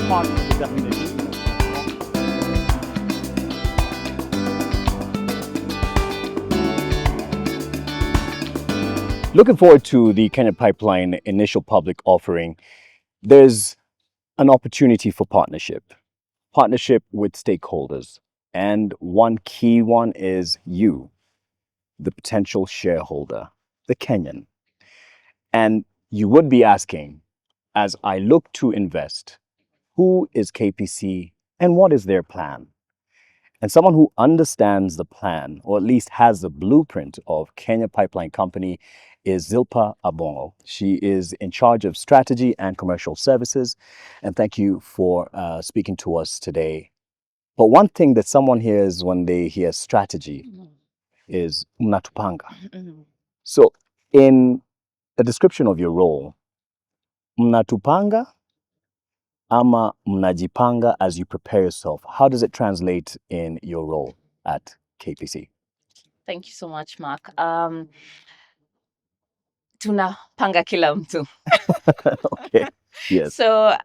part of the definition. Looking forward to the Kenya Pipeline initial public offering. There's an opportunity for partnership with stakeholders. And one key one is you, the potential shareholder, the Kenyan. And you would be asking, as I look to invest, who is KPC and what is their plan? And someone who understands the plan, or at least has the blueprint of Kenya Pipeline Company, is Zilper Abong'o. She is in charge of strategy and commercial services. And thank you for speaking to us today. But one thing that someone hears when they hear strategy is mnatupanga. So in the description of your role, mnatupanga ama mnajipanga as you prepare yourself. How does it translate in your role at KPC? Thank you so much, Mark. Tunapanga kila mtu. Okay. Yes. So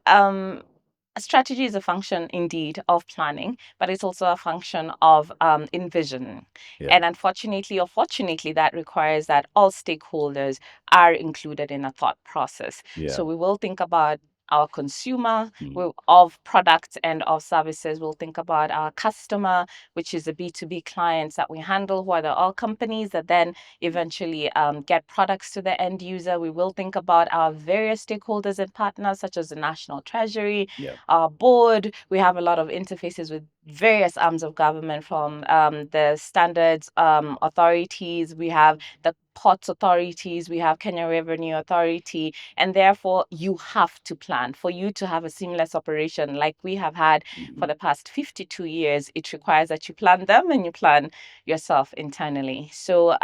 strategy is a function indeed of planning, but it's also a function of envisioning. Yeah. And unfortunately or fortunately, that requires that all stakeholders are included in a thought process. Yeah. So we will think about our consumer Mm. of products and of services. We'll think about our customer, which is the B2B clients that we handle, who are the all companies that then eventually get products to the end user. We will think about our various stakeholders and partners, such as the National Treasury, Yeah. our board. We have a lot of interfaces with various arms of government, from the standards authorities. We have the ports authorities, we have Kenya Revenue Authority, and therefore you have to plan. For you to have a seamless operation like we have had for the past 52 years, it requires that you plan them and you plan yourself internally. So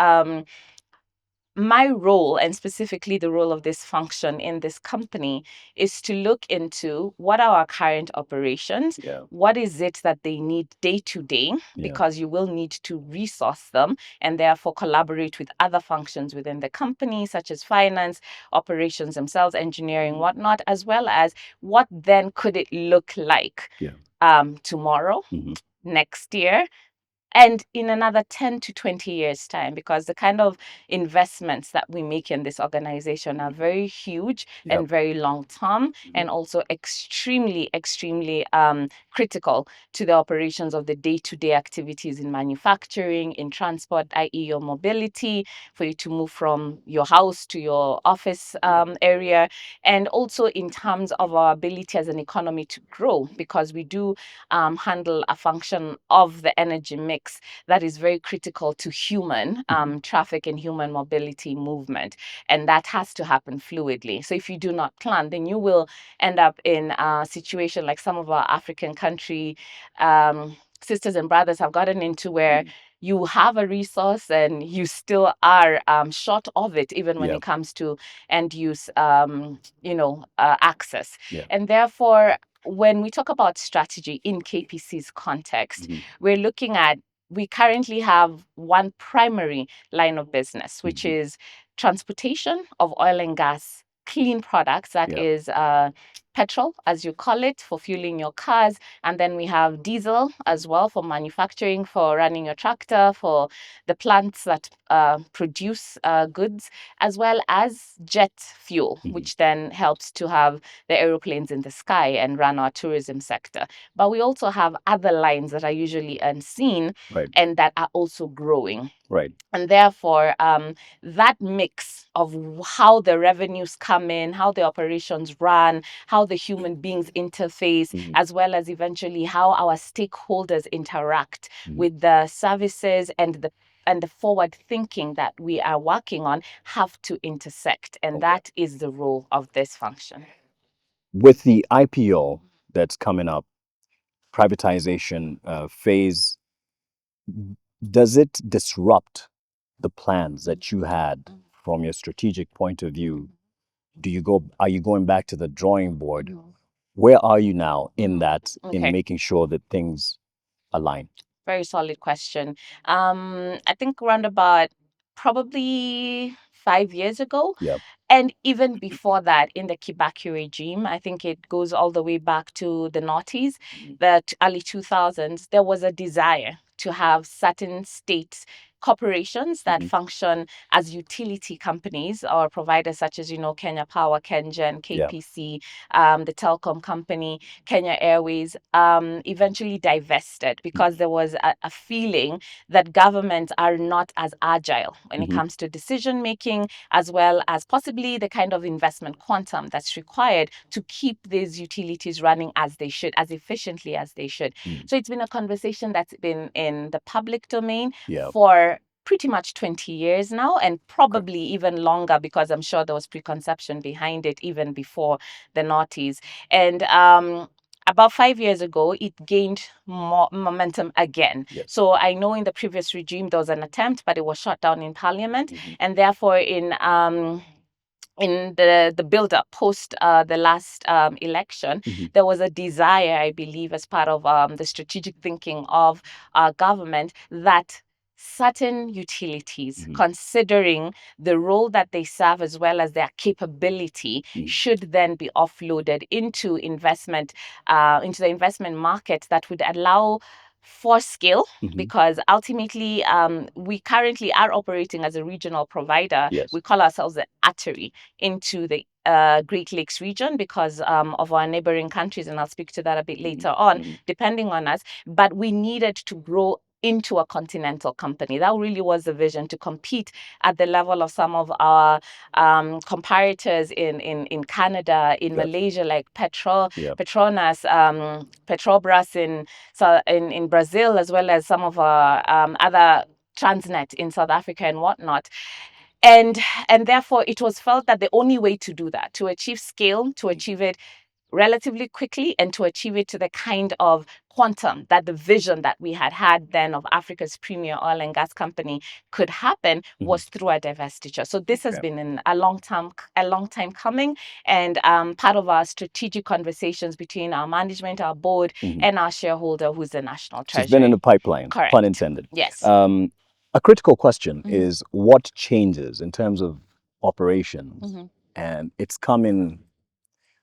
my role, and specifically the role of this function in this company, is to look into what are our current operations, Yeah. what is it that they need day to day, because you will need to resource them and therefore collaborate with other functions within the company, such as finance, operations themselves, engineering, whatnot, as well as what then could it look like tomorrow, next year, and in another 10 to 20 years' time, because the kind of investments that we make in this organization are very huge and very long term, and also extremely, extremely critical to the operations of the day-to-day activities in manufacturing, in transport, i.e. your mobility, for you to move from your house to your office area, and also in terms of our ability as an economy to grow, because we do handle a function of the energy mix that is very critical to human traffic and human mobility movement. And that has to happen fluidly. So if you do not plan, then you will end up in a situation like some of our African country sisters and brothers have gotten into, where you have a resource and you still are short of it, even when it comes to end use, access. And therefore, when we talk about strategy in KPC's context, we're looking at, we currently have one primary line of business, which is transportation of oil and gas clean products, that is petrol, as you call it, for fueling your cars. And then we have diesel as well for manufacturing, for running your tractor, for the plants that produce goods, as well as jet fuel, which then helps to have the aeroplanes in the sky and run our tourism sector. But we also have other lines that are usually unseen and that are also growing. Right. And therefore, that mix of how the revenues come in, how the operations run, how the human beings interface, as well as eventually how our stakeholders interact with the services and the forward thinking that we are working on, have to intersect. And that is the role of this function. With the IPO that's coming up, privatization phase, does it disrupt the plans that you had from your strategic point of view? Are you going back to the drawing board? Where are you now in that, in making sure that things align? Very solid question. I think around about probably 5 years ago, And even before that, in the Kibaki regime, I think it goes all the way back to the noughties, the early 2000s, there was a desire to have certain state corporations that function as utility companies or providers such as, Kenya Power, KenGen, KPC, the telecom company, Kenya Airways, eventually divested because there was a feeling that governments are not as agile when it comes to decision making, as well as possibly the kind of investment quantum that's required to keep these utilities running as they should, as efficiently as they should. So it's been a conversation that's been in the public domain for pretty much 20 years now, and probably even longer, because I'm sure there was preconception behind it even before the noughties. And about 5 years ago, it gained more momentum again. So I know in the previous regime there was an attempt, but it was shot down in parliament, and therefore in the build-up post the last election, there was a desire, I believe, as part of the strategic thinking of our government, that certain utilities, considering the role that they serve as well as their capability, should then be offloaded into into the investment market that would allow for scale, because ultimately we currently are operating as a regional provider. We call ourselves the artery into the Great Lakes region because of our neighboring countries, and I'll speak to that a bit later on, depending on us. But we needed to grow into a continental company. That really was the vision, to compete at the level of some of our comparators in Canada, in Malaysia, like Petronas, Petrobras in Brazil, as well as some of our other Transnet in South Africa and whatnot. And therefore, it was felt that the only way to do that, to achieve scale, to achieve it relatively quickly, and to achieve it to the kind of quantum that the vision that we had then of Africa's premier oil and gas company could happen, was through a divestiture. So this has been a long time coming, and part of our strategic conversations between our management, our board, and our shareholder, who's the National Treasury. It's been in the pipeline, Correct. pun intended. Yes. A critical question is what changes in terms of operations, and it's come in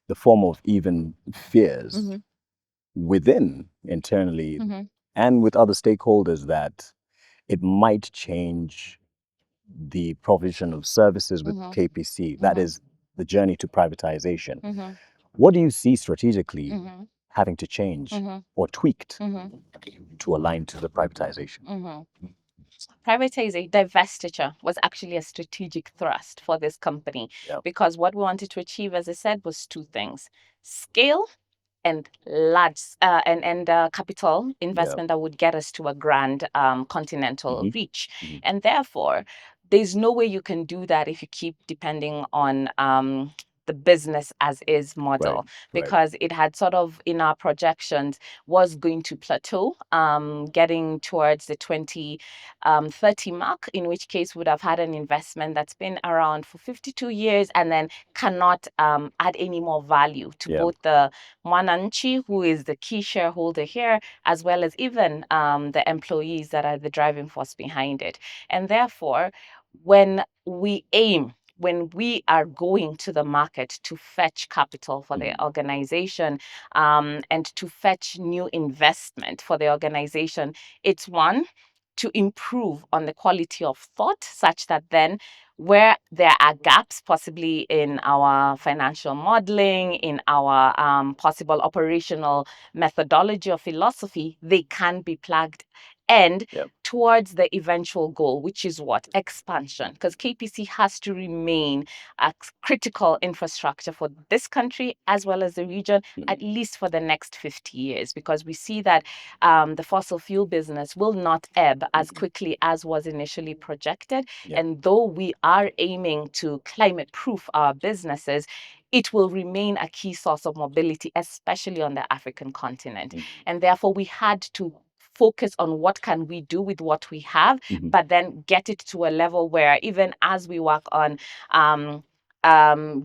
the form of even fears within internally and with other stakeholders that it might change the provision of services with KPC. That is the journey to privatization. What do you see strategically having to change or tweaked to align to the privatization? Privatization, divestiture, was actually a strategic thrust for this company, because what we wanted to achieve, as I said, was two things: scale and large capital investment that would get us to a grand continental reach. And therefore, there's no way you can do that if you keep depending on the business as is model, because it had sort of, in our projections, was going to plateau, getting towards the 2030 mark, in which case would have had an investment that's been around for 52 years and then cannot add any more value to both the Mwananchi, who is the key shareholder here, as well as even the employees that are the driving force behind it. And therefore, when we are going to the market to fetch capital for the organization, and to fetch new investment for the organization, it's one, to improve on the quality of thought, such that then where there are gaps possibly in our financial modeling, in our possible operational methodology or philosophy, they can be plugged and towards the eventual goal, which is what? Expansion. Because KPC has to remain a critical infrastructure for this country as well as the region, at least for the next 50 years, because we see that the fossil fuel business will not ebb as quickly as was initially projected. And though we are aiming to climate-proof our businesses, it will remain a key source of mobility, especially on the African continent. And therefore, we had to focus on what can we do with what we have, but then get it to a level where even as we work on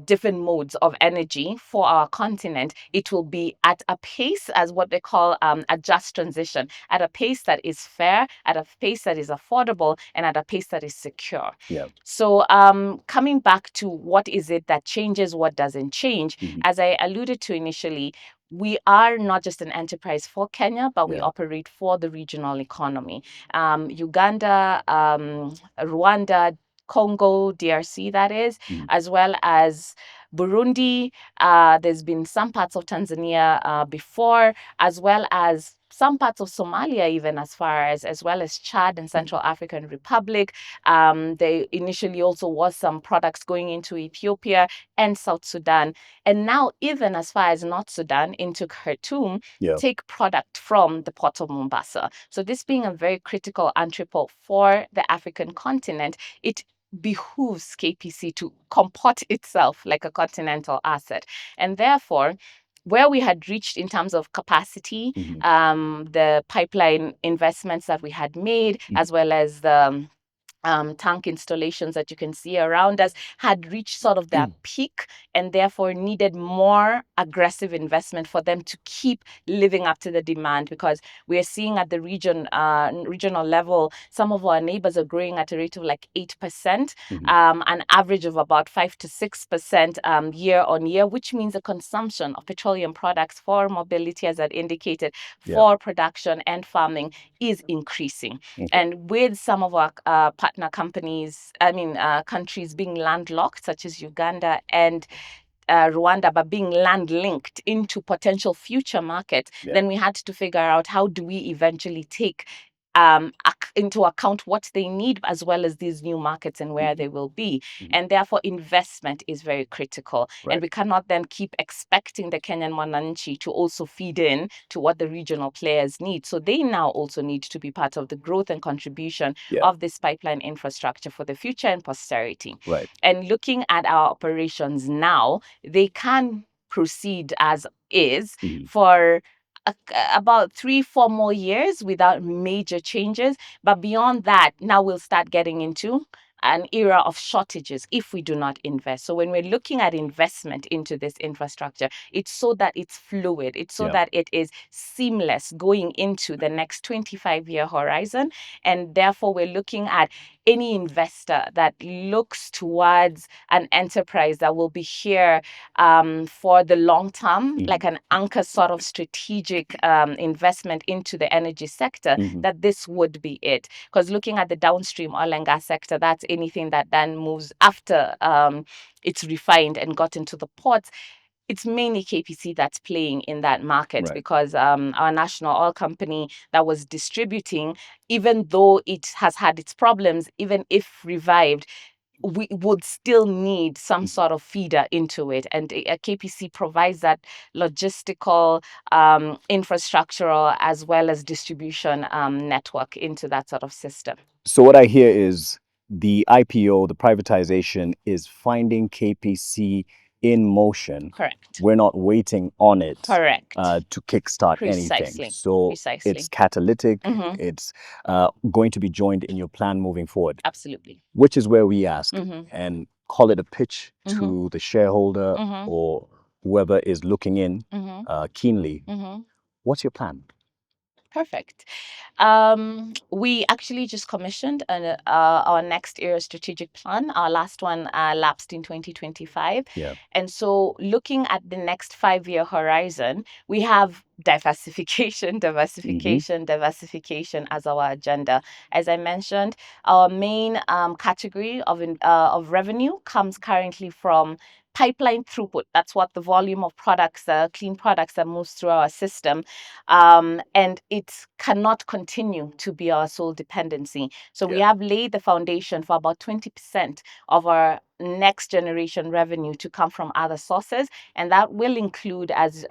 different modes of energy for our continent, it will be at a pace as what they call a just transition, at a pace that is fair, at a pace that is affordable, and at a pace that is secure. Yeah. So coming back to what is it that changes, what doesn't change, as I alluded to initially, we are not just an enterprise for Kenya, but we operate for the regional economy. Uganda, Rwanda, Congo, DRC, that is, as well as Burundi. There's been some parts of Tanzania before, as well as some parts of Somalia, even as well as Chad and Central African Republic. There initially also was some products going into Ethiopia and South Sudan. And now, even as far as North Sudan into Khartoum, take product from the port of Mombasa. So this being a very critical entrepot for the African continent, it behooves KPC to comport itself like a continental asset. And therefore, where we had reached in terms of capacity, the pipeline investments that we had made, as well as the tank installations that you can see around us, had reached sort of their peak, and therefore needed more aggressive investment for them to keep living up to the demand, because we are seeing at the regional level, some of our neighbors are growing at a rate of like 8%, an average of about 5 to 6% year on year, which means the consumption of petroleum products for mobility, as I indicated, for production and farming is increasing. And with some of our partner countries being landlocked, such as Uganda and Rwanda, but being land linked into potential future markets, then we had to figure out how do we eventually take into account what they need, as well as these new markets and where they will be. And therefore, investment is very critical. And we cannot then keep expecting the Kenyan Mwananchi to also feed in to what the regional players need. So they now also need to be part of the growth and contribution of this pipeline infrastructure for the future and posterity. And looking at our operations now, they can proceed as is for about 3-4 more years without major changes. But beyond that, now we'll start getting into an era of shortages if we do not invest. So when we're looking at investment into this infrastructure, it's so that it's fluid, it's so that it is seamless going into the next 25-year horizon. And therefore, we're looking at any investor that looks towards an enterprise that will be here for the long term, like an anchor sort of strategic investment into the energy sector, that this would be it. Because looking at the downstream oil and gas sector, that's anything that then moves after it's refined and got into the ports. It's mainly KPC that's playing in that market, because our national oil company that was distributing, even though it has had its problems, even if revived, we would still need some sort of feeder into it. And KPC provides that logistical, infrastructural, as well as distribution network into that sort of system. So what I hear is the IPO, the privatization, is finding KPC in motion. Correct. We're not waiting on it. Correct. To kickstart anything. So it's catalytic. It's going to be joined in your plan moving forward. Absolutely. Which is where we ask and call it a pitch to the shareholder or whoever is looking in keenly. What's your plan? Perfect. We actually just commissioned our next era strategic plan. Our last one lapsed in 2025. And so looking at the next 5-year horizon, we have diversification as our agenda. As I mentioned, our main category of revenue comes currently from pipeline throughput. That's what the volume of products, clean products that moves through our system. And it cannot continue to be our sole dependency. So we have laid the foundation for about 20% of our next generation revenue to come from other sources. And that will include, as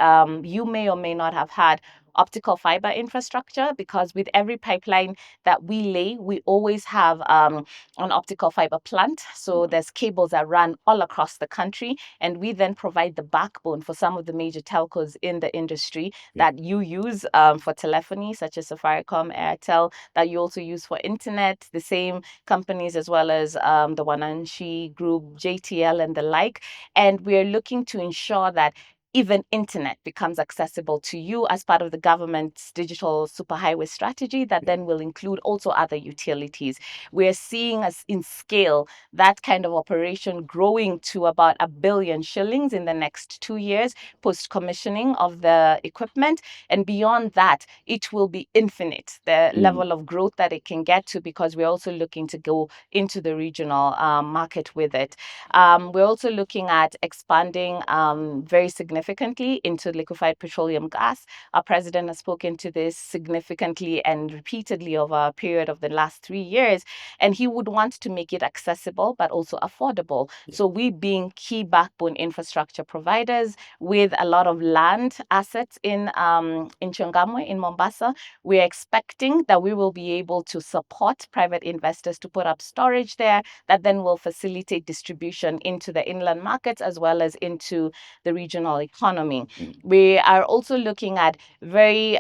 you may or may not have had, optical fiber infrastructure, because with every pipeline that we lay, we always have an optical fiber plant. So there's cables that run all across the country, and we then provide the backbone for some of the major telcos in the industry that you use for telephony, such as Safaricom, Airtel, that you also use for internet, the same companies as well as the Wananchi Group, JTL, and the like. And we're looking to ensure that even internet becomes accessible to you as part of the government's digital superhighway strategy that then will include also other utilities. We're seeing as in scale that kind of operation growing to about 1 billion shillings in the next 2 years post commissioning of the equipment. And beyond that, it will be infinite, the level of growth that it can get to, because we're also looking to go into the regional market with it. We're also looking at expanding very significantly into liquefied petroleum gas. Our president has spoken to this significantly and repeatedly over a period of the last 3 years, and he would want to make it accessible but also affordable. So we, being key backbone infrastructure providers with a lot of land assets in Changamwe, in Mombasa, we're expecting that we will be able to support private investors to put up storage there that then will facilitate distribution into the inland markets as well as into the regional economy. We are also looking at very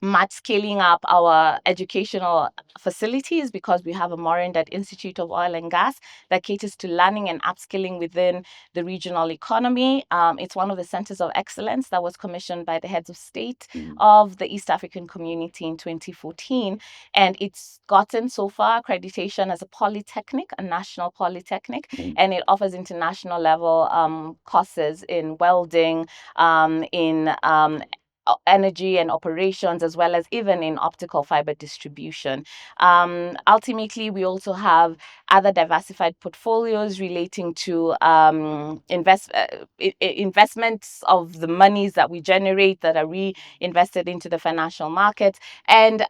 much scaling up our educational facilities, because we have a Morindat Institute of Oil and Gas that caters to learning and upskilling within the regional economy. It's one of the centers of excellence that was commissioned by the heads of state of the East African community in 2014. And it's gotten so far accreditation as a polytechnic, a national polytechnic, and it offers international level courses in welding, in energy and operations, as well as even in optical fiber distribution. Ultimately, we also have other diversified portfolios relating to investments of the monies that we generate that are reinvested into the financial markets. And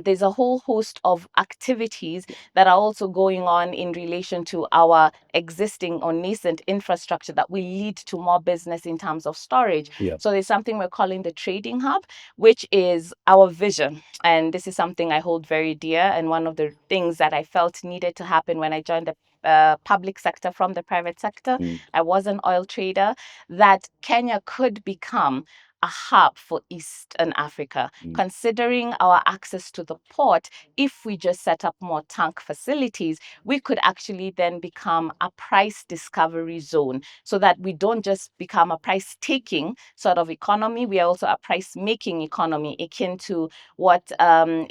there's a whole host of activities that are also going on in relation to our existing or nascent infrastructure that will lead to more business in terms of storage. So there's something we're calling the trading hub, which is our vision. And this is something I hold very dear, and one of the things that I felt needed to happen when I joined the public sector from the private sector. I was an oil trader, that Kenya could become a hub for Eastern Africa, considering our access to the port. If we just set up more tank facilities, we could actually then become a price discovery zone, so that we don't just become a price taking sort of economy, we are also a price making economy, akin to what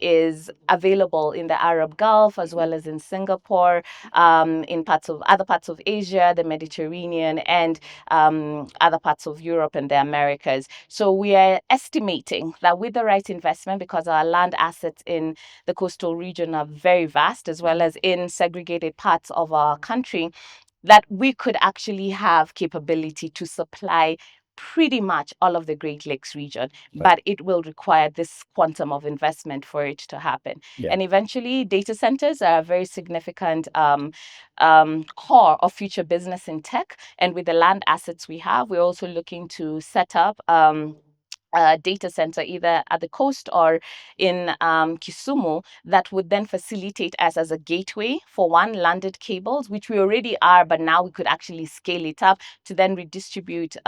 is available in the Arab Gulf as well as in Singapore, in other parts of Asia, the Mediterranean, and other parts of Europe and the Americas. So we are estimating that with the right investment, because our land assets in the coastal region are very vast, as well as in segregated parts of our country, that we could actually have capability to supply pretty much all of the Great Lakes region, but it will require this quantum of investment for it to happen. And eventually, data centers are a very significant core of future business in tech. And with the land assets we have, we're also looking to set up a data center either at the coast or in Kisumu, that would then facilitate us as a gateway for landed cables, which we already are, but now we could actually scale it up to then redistribute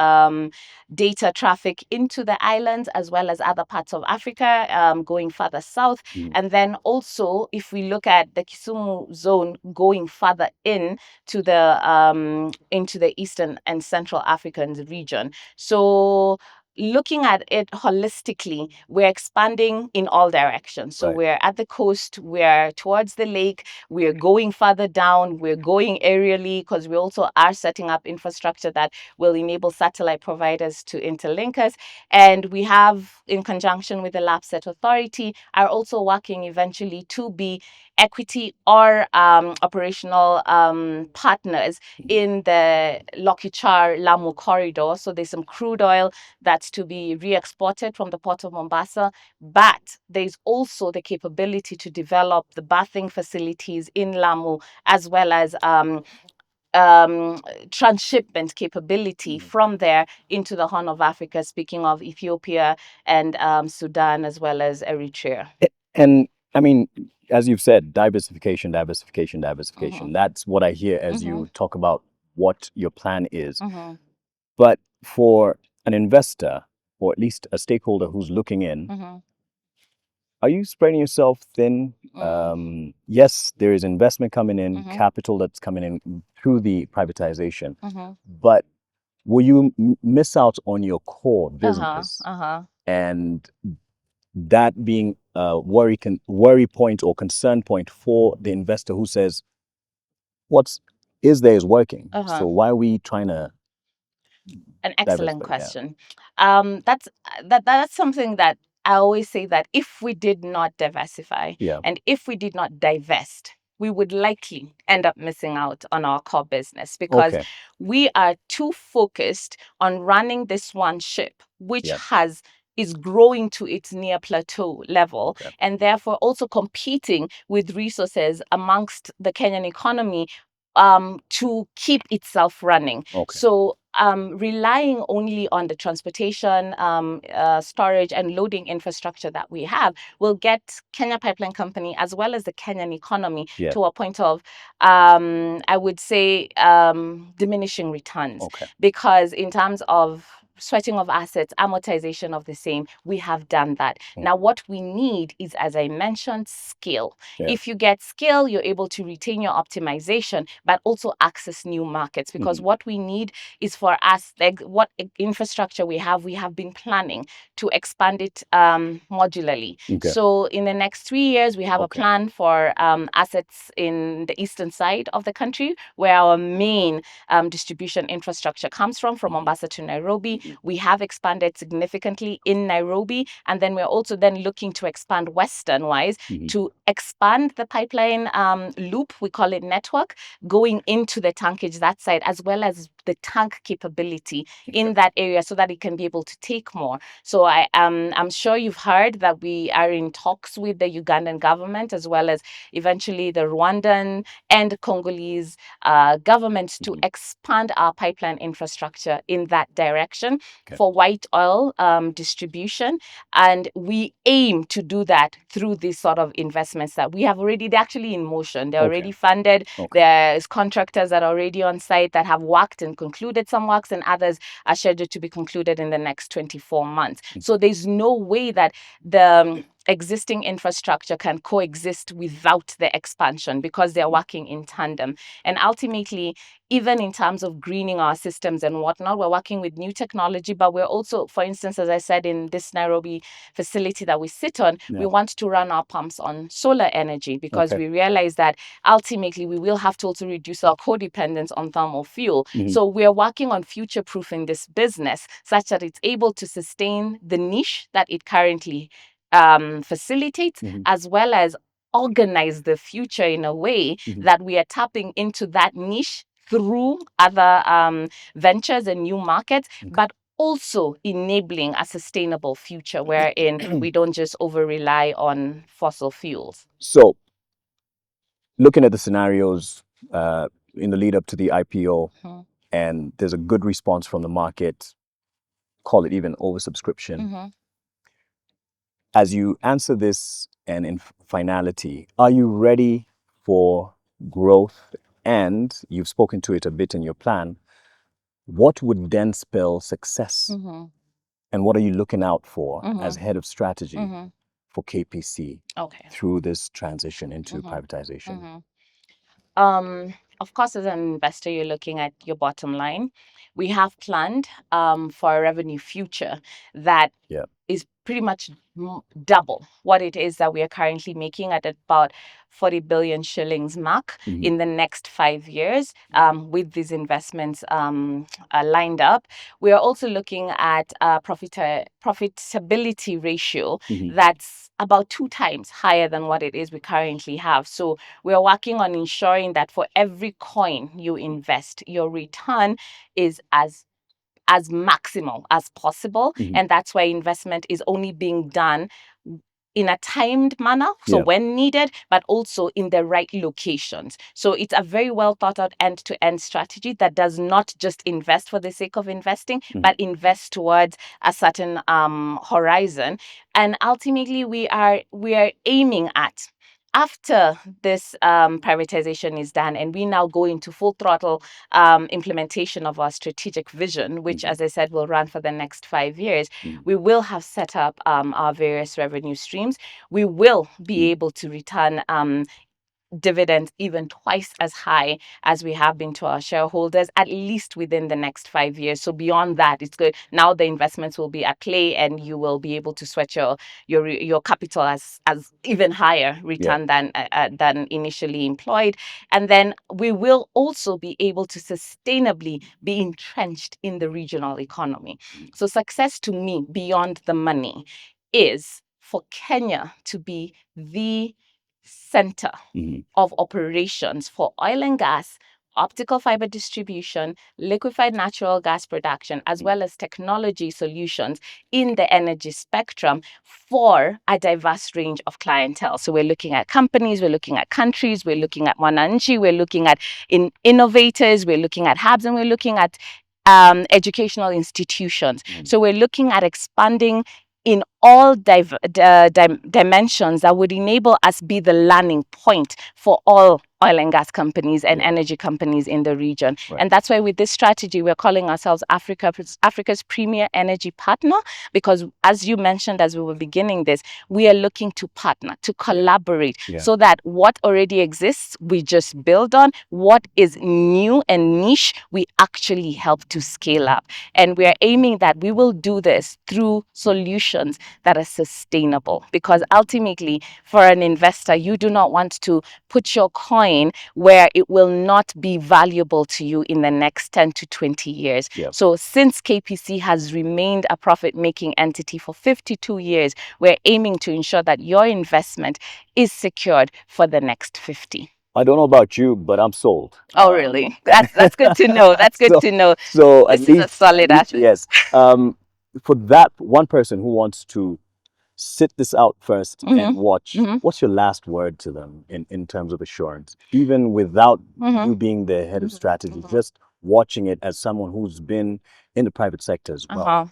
data traffic into the islands as well as other parts of Africa, going further south. And then also, if we look at the Kisumu zone going further into the Eastern and Central African region. So looking at it holistically, we're expanding in all directions. So we're at the coast, we're towards the lake, we're going further down, we're going aerially, because we also are setting up infrastructure that will enable satellite providers to interlink us. And we have, in conjunction with the LAPSET Authority, are also working eventually to be equity or operational partners in the Lokichar-Lamu corridor. So there's some crude oil that's to be re-exported from the port of Mombasa, but there's also the capability to develop the bathing facilities in Lamu, as well as transshipment capability from there into the Horn of Africa, speaking of Ethiopia and Sudan, as well as Eritrea. And I mean, as you've said, diversification, diversification, diversification. That's what I hear as you talk about what your plan is. But for an investor, or at least a stakeholder who's looking in, are you spreading yourself thin? Yes, there is investment coming in, capital that's coming in through the privatization, but will you miss out on your core business? And that being a worry point or concern point for the investor who says, what's is there is working. So why are we trying to An excellent question. That's something that I always say, that if we did not diversify and if we did not divest, we would likely end up missing out on our core business, because we are too focused on running this one ship, which is growing to its near plateau level, and therefore also competing with resources amongst the Kenyan economy to keep itself running. So relying only on the transportation, storage and loading infrastructure that we have will get Kenya Pipeline Company, as well as the Kenyan economy, to a point of, I would say, diminishing returns. Because in terms of sweating of assets, amortization of the same, we have done that. Now, what we need is, as I mentioned, scale. If you get scale, you're able to retain your optimization, but also access new markets. Because what we need is for us, like what infrastructure we have been planning to expand it modularly. So in the next 3 years, we have a plan for assets in the eastern side of the country, where our main distribution infrastructure comes from Mombasa to Nairobi. We have expanded significantly in Nairobi, and then we're also then looking to expand western-wise to expand the pipeline loop, we call it network, going into the tankage that side, as well as the tank capability in that area, so that it can be able to take more. So I'm sure you've heard that we are in talks with the Ugandan government, as well as eventually the Rwandan and Congolese governments, to expand our pipeline infrastructure in that direction for white oil distribution. And we aim to do that through these sort of investments that we have already, they're actually in motion. They're already funded. There's contractors that are already on site that have worked and concluded some works, and others are scheduled to be concluded in the next 24 months. So there's no way that the existing infrastructure can coexist without the expansion, because they're working in tandem. And ultimately, even in terms of greening our systems and whatnot, we're working with new technology, but we're also, for instance, as I said, in this Nairobi facility that we sit on, we want to run our pumps on solar energy, because we realize that ultimately we will have to also reduce our codependence on thermal fuel. So we're working on future-proofing this business such that it's able to sustain the niche that it currently facilitates, as well as organize the future in a way that we are tapping into that niche through other ventures and new markets, but also enabling a sustainable future wherein we don't just over-rely on fossil fuels. So, looking at the scenarios in the lead up to the IPO, and there's a good response from the market, call it even oversubscription. As you answer this, and in finality, are you ready for growth? And you've spoken to it a bit in your plan. What would then spell success? And what are you looking out for as head of strategy for KPC through this transition into privatization? Of course, as an investor, you're looking at your bottom line. We have planned for a revenue future that is pretty much double what it is that we are currently making, at about 40 billion shillings mark in the next 5 years, with these investments lined up. We are also looking at a profitability ratio that's about 2 times higher than what it is we currently have. So we are working on ensuring that for every coin you invest, your return is as maximal as possible. And that's why investment is only being done in a timed manner, so when needed, but also in the right locations. So it's a very well thought out end-to-end strategy that does not just invest for the sake of investing, but invest towards a certain horizon. And ultimately, we are aiming at, after this privatization is done and we now go into full throttle implementation of our strategic vision, which, as I said, will run for the next 5 years, we will have set up our various revenue streams. We will be able to return dividends even twice as high as we have been to our shareholders, at least within the next 5 years. So beyond that, it's good. Now the investments will be at play, and you will be able to sweat your capital as even higher return than initially employed. And then we will also be able to sustainably be entrenched in the regional economy. So success to me, beyond the money, is for Kenya to be the center of operations for oil and gas, optical fiber distribution, liquefied natural gas production, as well as technology solutions in the energy spectrum for a diverse range of clientele. So we're looking at companies, we're looking at countries, we're looking at wananchi, we're looking at innovators, we're looking at hubs, and we're looking at educational institutions. So we're looking at expanding in all dimensions that would enable us be the landing point for all oil and gas companies and energy companies in the region. And that's why with this strategy, we're calling ourselves Africa's premier energy partner, because as you mentioned as we were beginning this, we are looking to partner, to collaborate, so that what already exists, we just build on. What is new and niche, we actually help to scale up. And we are aiming that we will do this through solutions that are sustainable, because ultimately for an investor, you do not want to put your coin where it will not be valuable to you in the next 10 to 20 years. So since KPC has remained a profit-making entity for 52 years, we're aiming to ensure that your investment is secured for the next 50. I don't know about you, but I'm sold. Oh, really? That's good to know. That's good to know. So this is a solid asset. Yes. For that one person who wants to sit this out first and watch, what's your last word to them in terms of assurance? Even without you being the head of strategy, just watching it as someone who's been in the private sector as well.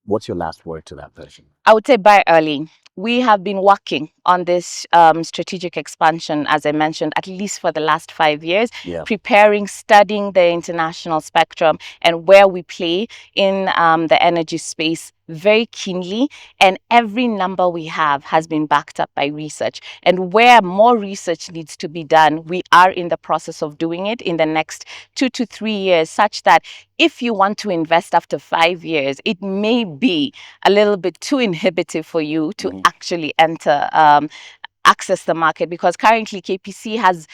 What's your last word to that person? I would say buy early. We have been working on this strategic expansion, as I mentioned, at least for the last 5 years, preparing, studying the international spectrum and where we play in the energy space very keenly. And every number we have has been backed up by research. And where more research needs to be done, we are in the process of doing it in the next 2 to 3 years, such that if you want to invest after 5 years, it may be a little bit too inhibitive for you to actually enter access the market, because currently KPC has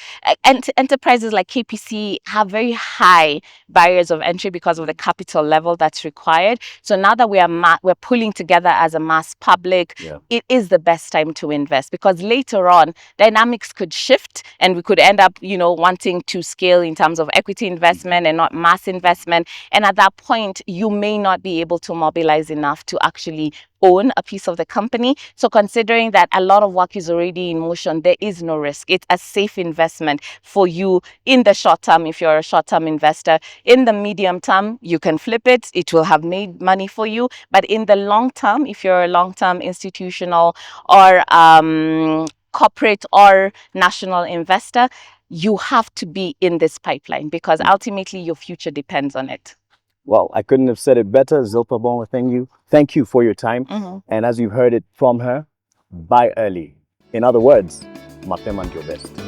enterprises like KPC have very high barriers of entry because of the capital level that's required. So now that we're pulling together as a mass public, it is the best time to invest, because later on dynamics could shift and we could end up, wanting to scale in terms of equity investment and not mass investment. And at that point, you may not be able to mobilize enough to actually own a piece of the company. So considering that a lot of work is already in motion, there is no risk. It's a safe investment for you in the short term if you're a short-term investor. In the medium term, you can flip it. It will have made money for you. But in the long term, if you're a long-term institutional or corporate or national investor, you have to be in this pipeline, because ultimately your future depends on it. Well, I couldn't have said it better. Zilper Abong'o, thank you for your time. And as you've heard it from her, buy early. In other words, mapema ndio best.